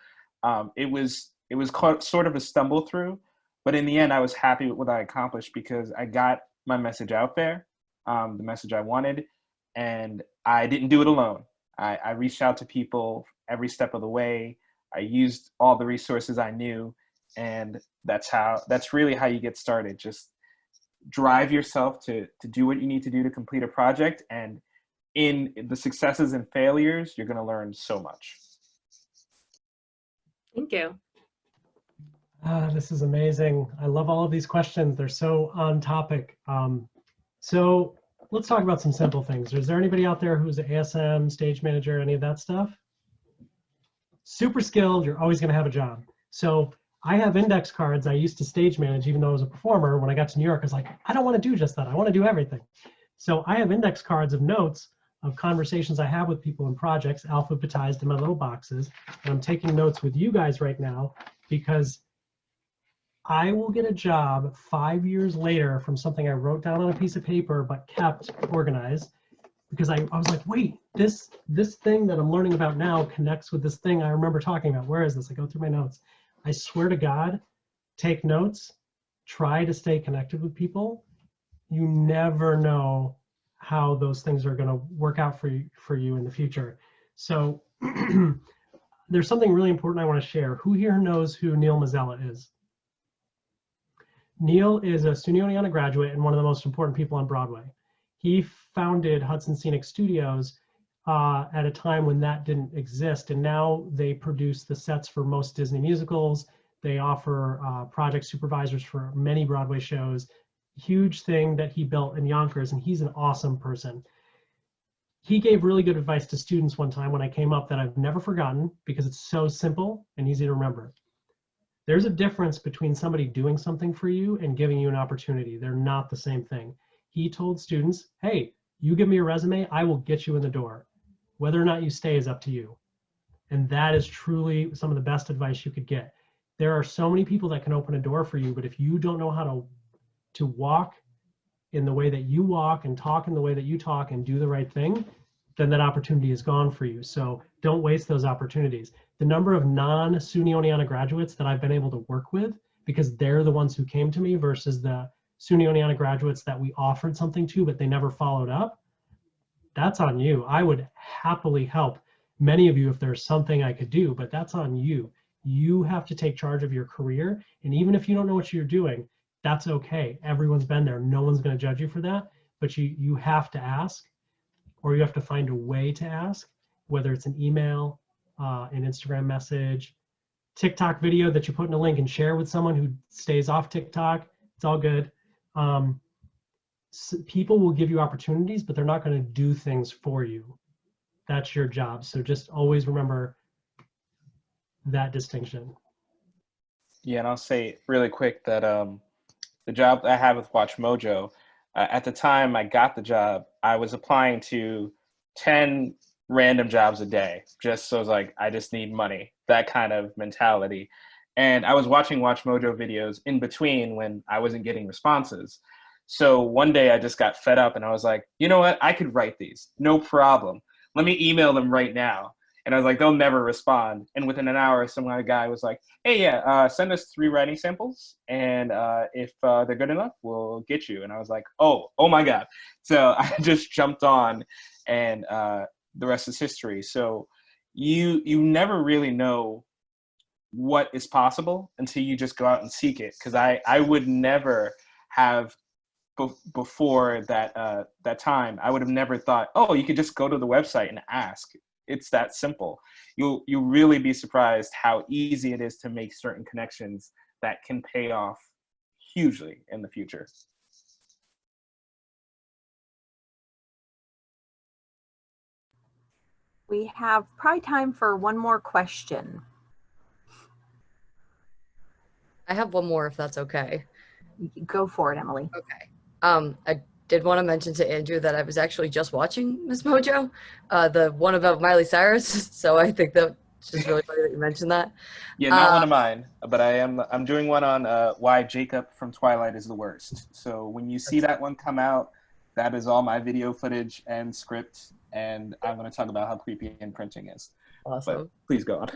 it was sort of a stumble through, but in the end, I was happy with what I accomplished because I got my message out there, the message I wanted, and I didn't do it alone. I reached out to people every step of the way. I used all the resources I knew, and that's really how you get started. Just drive yourself to do what you need to do to complete a project, and in the successes and failures, you're going to learn so much. Thank you. This is amazing. I love all of these questions. They're so on topic. So let's talk about some simple things. Is there anybody out there who's an ASM, stage manager, any of that stuff? Super skilled, you're always going to have a job. So I have index cards I used to stage manage, even though I was a performer. When I got to New York, I was like, I don't want to do just that. I want to do everything. So I have index cards of notes of conversations I have with people in projects, alphabetized in my little boxes. And I'm taking notes with you guys right now because I will get a job 5 years later from something I wrote down on a piece of paper but kept organized, because I was like, wait, this thing that I'm learning about now connects with this thing I remember talking about. Where is this? I go through my notes. I swear to God, take notes, try to stay connected with people. You never know how those things are going to work out for you in the future. So there's something really important I want to share. Who here knows who Neil Mazzella is? Neil is a SUNY Oneonta graduate and one of the most important people on Broadway. He founded Hudson Scenic Studios at a time when that didn't exist, and now they produce the sets for most Disney musicals. They offer project supervisors for many Broadway shows. Huge thing that he built in Yonkers, and he's an awesome person. He gave really good advice to students one time when I came up that I've never forgotten because it's so simple and easy to remember. There's a difference between somebody doing something for you and giving you an opportunity. They're not the same thing. He told students, hey, you give me a resume, I will get you in the door. Whether or not you stay is up to you. And that is truly some of the best advice you could get. There are so many people that can open a door for you, but if you don't know how to walk in the way that you walk and talk in the way that you talk and do the right thing, then that opportunity is gone for you. So don't waste those opportunities. The number of non-SUNY Oneonta graduates that I've been able to work with, because they're the ones who came to me versus the SUNY Oneonta graduates that we offered something to, but they never followed up, that's on you. I would happily help many of you if there's something I could do, but that's on you. You have to take charge of your career. And even if you don't know what you're doing, that's okay. Everyone's been there. No one's going to judge you for that, but you have to ask, or you have to find a way to ask, whether it's an email, an Instagram message, TikTok video that you put in a link and share with someone who stays off TikTok. It's all good. People will give you opportunities, but they're not going to do things for you. That's your job. So just always remember that distinction. Yeah, and I'll say really quick that the job I have with Watch Mojo, at the time I got the job, I was applying to 10 random jobs a day, just so I was like, I just need money, that kind of mentality. And I was watching Watch Mojo videos in between when I wasn't getting responses. So one day I just got fed up and I was like, you know what, I could write these, no problem. Let me email them right now. And I was like, they'll never respond. And within an hour, some guy was like, hey, yeah, send us 3 writing samples. And if they're good enough, we'll get you. And I was like, oh my God. So I just jumped on, and the rest is history. So you never really know what is possible until you just go out and seek it. Because I would never have, before that time, I would have never thought, oh, you could just go to the website and ask. It's that simple. You'll really be surprised how easy it is to make certain connections that can pay off hugely in the future. We have probably time for one more question. I have one more if that's okay. Go for it, Emily. Okay. I did want to mention to Andrew that I was actually just watching Miss Mojo, the one about Miley Cyrus. So I think that's just really funny that you mentioned that. Yeah, not one of mine, but I'm doing one on why Jacob from Twilight is the worst. So when you see that one come out, that is all my video footage and script, and I'm going to talk about how creepy imprinting is. Awesome. But please go on.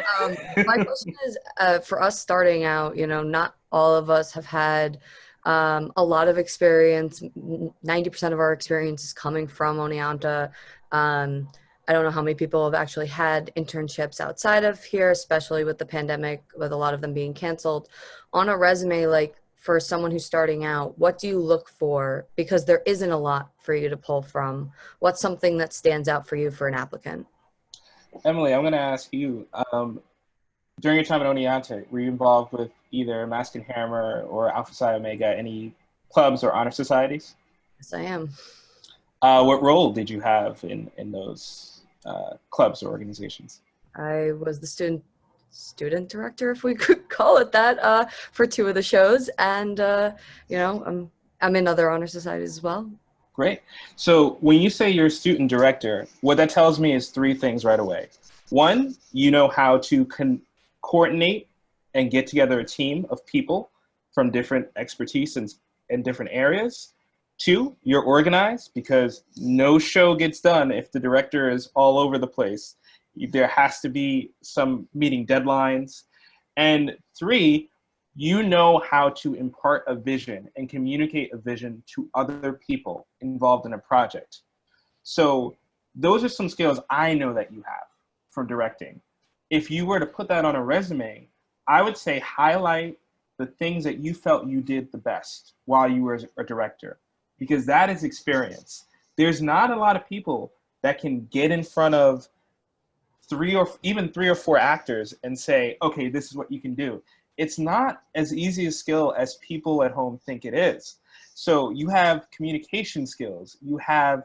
My question is, for us starting out, not all of us have had a lot of experience. 90% of our experience is coming from Oneonta. I don't know how many people have actually had internships outside of here, especially with the pandemic, with a lot of them being canceled. On a resume, like for someone who's starting out, what do you look for? Because there isn't a lot for you to pull from. What's something that stands out for you for an applicant? Emily, I'm going to ask you, during your time at Oneonta, were you involved with either Mask and Hammer or Alpha Psi Omega, any clubs or honor societies? Yes, I am. What role did you have in those clubs or organizations? I was the student director, if we could call it that, for 2 of the shows. And, I'm in other honor societies as well. Great. So when you say you're a student director, what that tells me is 3 things right away. 1, you know how to coordinate and get together a team of people from different expertise in different areas. 2, you're organized, because no show gets done if the director is all over the place. There has to be some meeting deadlines. And 3, you know how to impart a vision and communicate a vision to other people involved in a project. So those are some skills I know that you have from directing. If you were to put that on a resume, I would say highlight the things that you felt you did the best while you were a director, because that is experience. There's not a lot of people that can get in front of 3 or 4 actors and say, okay, this is what you can do. It's not as easy a skill as people at home think it is. So you have communication skills, you have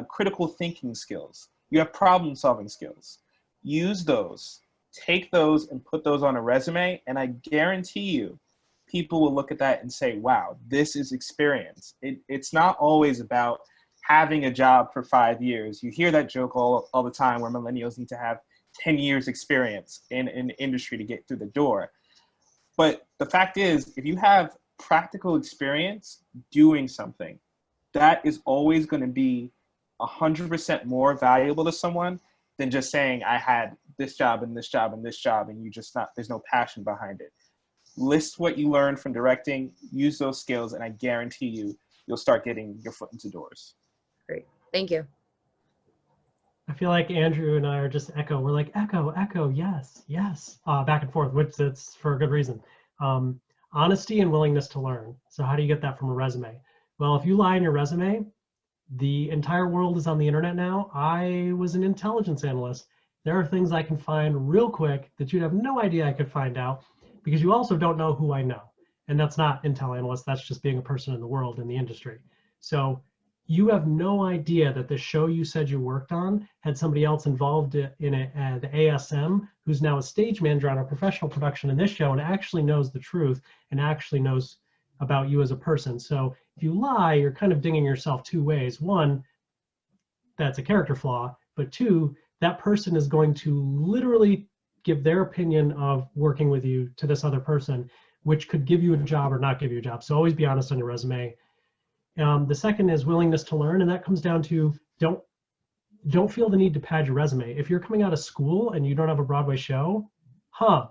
critical thinking skills, you have problem solving skills. Use those, take those and put those on a resume, and I guarantee you, people will look at that and say, wow, this is experience. It's not always about having a job for 5 years. You hear that joke all the time where millennials need to have 10 years experience in the industry to get through the door. But the fact is, if you have practical experience doing something, that is always going to be 100% more valuable to someone than just saying, I had this job and this job and this job, and there's no passion behind it. List what you learned from directing, use those skills, and I guarantee you'll start getting your foot into doors. Great. Thank you. I feel like Andrew and I are just echo. We're like, echo, yes, back and forth, which it's for a good reason. Honesty and willingness to learn. So how do you get that from a resume? Well, if you lie in your resume, the entire world is on the internet now. I was an intelligence analyst. There are things I can find real quick that you'd have no idea I could find out, because you also don't know who I know. And that's not intel analyst, that's just being a person in the world, in the industry. So you have no idea that the show you said you worked on had somebody else involved in it, the ASM, who's now a stage manager on a professional production in this show and actually knows the truth and actually knows about you as a person. So if you lie, you're kind of dinging yourself 2 ways. 1, that's a character flaw, but 2, that person is going to literally give their opinion of working with you to this other person, which could give you a job or not give you a job. So always be honest on your resume. The second is willingness to learn, and that comes down to don't feel the need to pad your resume. If you're coming out of school and you don't have a Broadway show,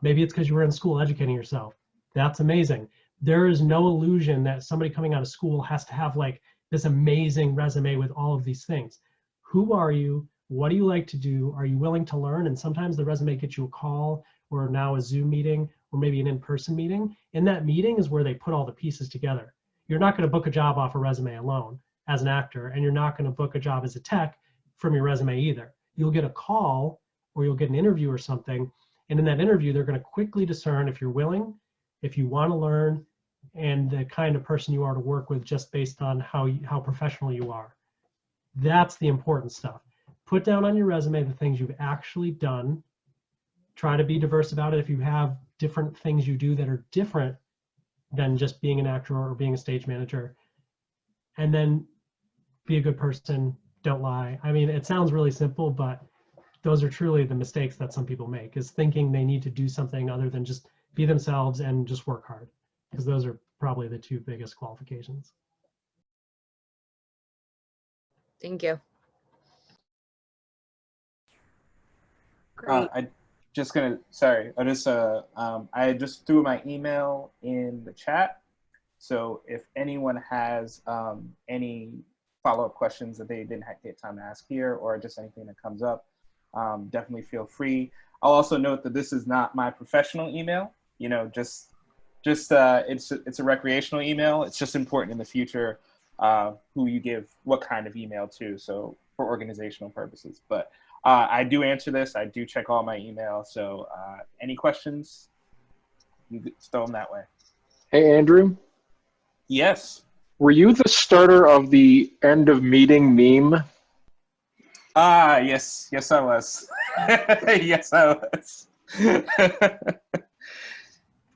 maybe it's because you were in school educating yourself. That's amazing. There is no illusion that somebody coming out of school has to have like this amazing resume with all of these things. Who are you? What do you like to do? Are you willing to learn? And sometimes the resume gets you a call or now a Zoom meeting, or maybe an in-person meeting. In that meeting is where they put all the pieces together. You're not going to book a job off a resume alone as an actor, and you're not going to book a job as a tech from your resume either. You'll get a call or you'll get an interview or something, and in that interview, they're going to quickly discern if you're willing, if you want to learn, and the kind of person you are to work with just based on how professional you are. That's the important stuff. Put down on your resume the things you've actually done. Try to be diverse about it. If you have different things you do that are different than just being an actor or being a stage manager, and then be a good person, don't lie. I mean, it sounds really simple, but those are truly the mistakes that some people make, is thinking they need to do something other than just be themselves and just work hard, because those are probably the two biggest qualifications. Thank you. Great. I just I just threw my email in the chat. So if anyone has any follow-up questions that they didn't get time to ask here, or just anything that comes up, definitely feel free. I'll also note that this is not my professional email. You know, it's a recreational email. It's just important in the future who you give what kind of email to, so for organizational purposes. But I do answer this. I do check all my email. So any questions, you throw them that way. Hey, Andrew. Yes. Were you the starter of the end of meeting meme? Yes. Yes, I was. Yes, I was.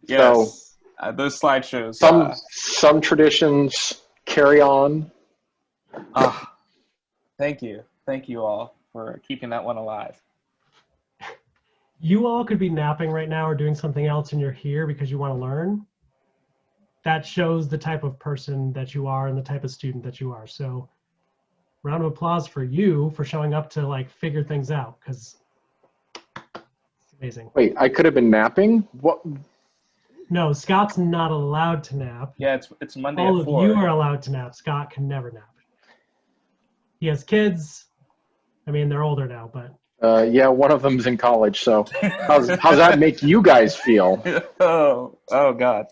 Yes. So, those slideshows. Some traditions carry on. Thank you. Thank you all for keeping that one alive. You all could be napping right now or doing something else, and you're here because you want to learn. That shows the type of person that you are and the type of student that you are. So round of applause for you for showing up to like figure things out, because it's amazing. Wait, I could have been napping? What? No, Scott's not allowed to nap. Yeah, it's Monday All at of 4. you are allowed to nap. Scott can never nap. He has kids. I mean, they're older now, but. Yeah, one of them's in college, so how's that make you guys feel? Oh God.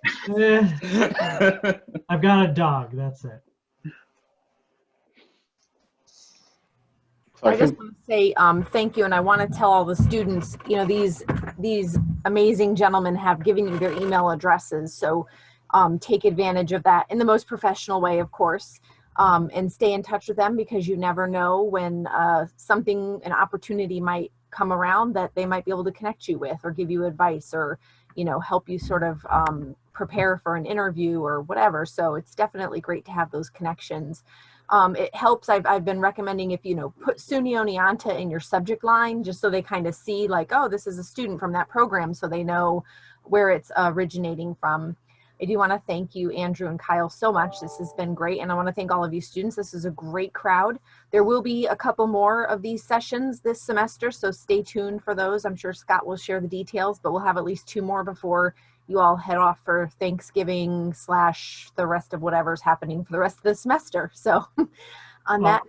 I've got a dog, that's it. I just want to say thank you, and I want to tell all the students, you know, these amazing gentlemen have given you their email addresses, so take advantage of that in the most professional way, of course. And stay in touch with them, because you never know when an opportunity might come around that they might be able to connect you with, or give you advice, or, you know, help you sort of prepare for an interview or whatever. So it's definitely great to have those connections. It helps. I've been recommending, if, you know, put SUNY Oneonta in your subject line, just so they kind of see like, oh, this is a student from that program, so they know where it's originating from. I do want to thank you, Andrew and Kyle, so much. This has been great. And I want to thank all of you students. This is a great crowd. There will be a couple more of these sessions this semester, so stay tuned for those. I'm sure Scott will share the details, but we'll have at least 2 more before you all head off for Thanksgiving / the rest of whatever's happening for the rest of the semester. So on that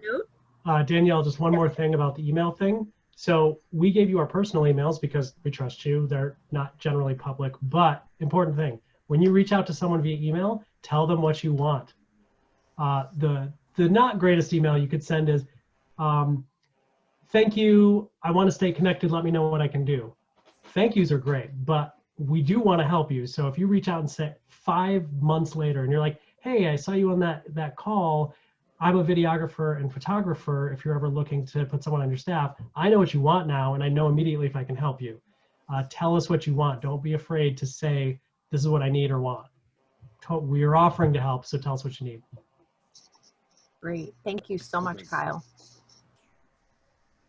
note. Danielle, just one more thing about the email thing. So we gave you our personal emails because we trust you. They're not generally public, but important thing. When you reach out to someone via email, tell them what you want. The not greatest email you could send is, thank you, I want to stay connected, let me know what I can do. Thank yous are great, but we do want to help you. So if you reach out and say 5 months later and you're like, hey, I saw you on that call, I'm a videographer and photographer, if you're ever looking to put someone on your staff, I know what you want now, and I know immediately if I can help you. Tell us what you want. Don't be afraid to say, this is what I need or want. We are offering to help, so tell us what you need. Great. Thank you so much, Kyle.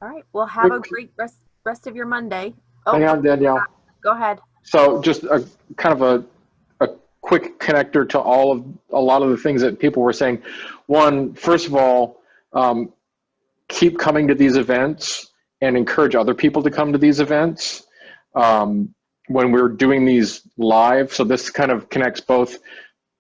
All right. Well, have a great rest of your Monday. Oh, hang on, Danielle. Go ahead. So just a kind of a quick connector to a lot of the things that people were saying. One, first of all, keep coming to these events and encourage other people to come to these events. When we're doing these live, so this kind of connects both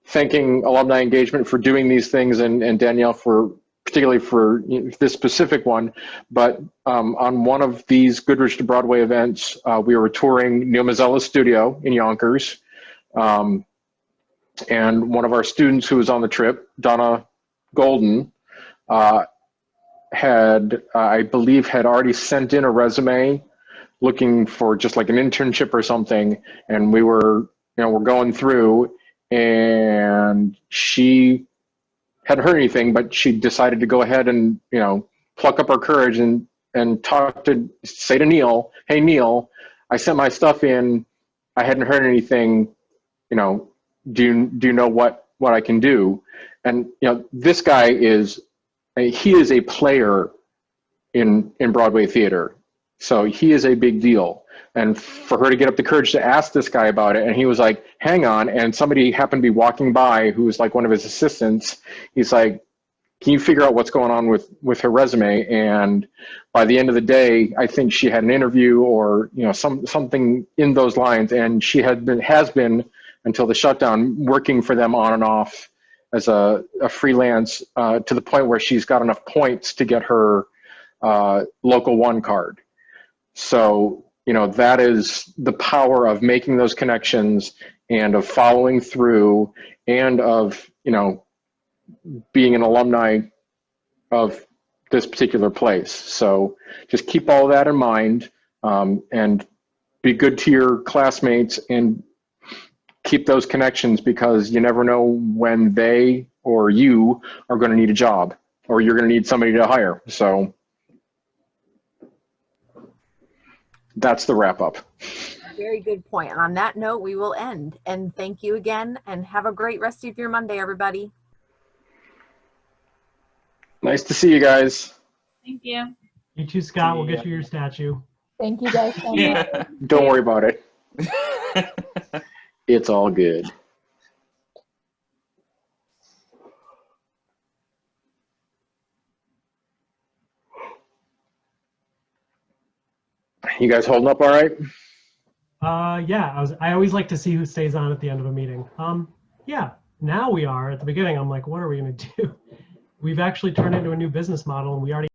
thanking alumni engagement for doing these things and Danielle for particularly for this specific one, but on one of these Goodrich to Broadway events, we were touring Neil Mazzella's studio in Yonkers. And one of our students who was on the trip, Donna Golden, I believe, had already sent in a resume looking for just like an internship or something. And we were, we're going through, and she hadn't heard anything, but she decided to go ahead and, pluck up her courage and say to Neil, "Hey, Neil, I sent my stuff in. I hadn't heard anything. Do you know what I can do?" And, this guy is a player in Broadway theater. So he is a big deal. And for her to get up the courage to ask this guy about it, and he was like, "Hang on," and somebody happened to be walking by who was like one of his assistants. He's like, "Can you figure out what's going on with her resume?" And by the end of the day, I think she had an interview or something in those lines, and she has been until the shutdown working for them on and off as a freelance to the point where she's got enough points to get her local one card. So, that is the power of making those connections and of following through and of, being an alumni of this particular place. So just keep all that in mind and be good to your classmates and keep those connections, because you never know when they or you are going to need a job or you're going to need somebody to hire. So that's the wrap up. Very good point. And on that note, we will end. And thank you again, and have a great rest of your Monday, everybody. Nice to see you guys. Thank you. You too, Scott. We'll get you your statue. Thank you guys so much. Don't worry about it. It's all good. You guys holding up all right? Yeah, I always like to see who stays on at the end of a meeting. Yeah, now we are. At the beginning, I'm like, what are we going to do? We've actually turned into a new business model, and we already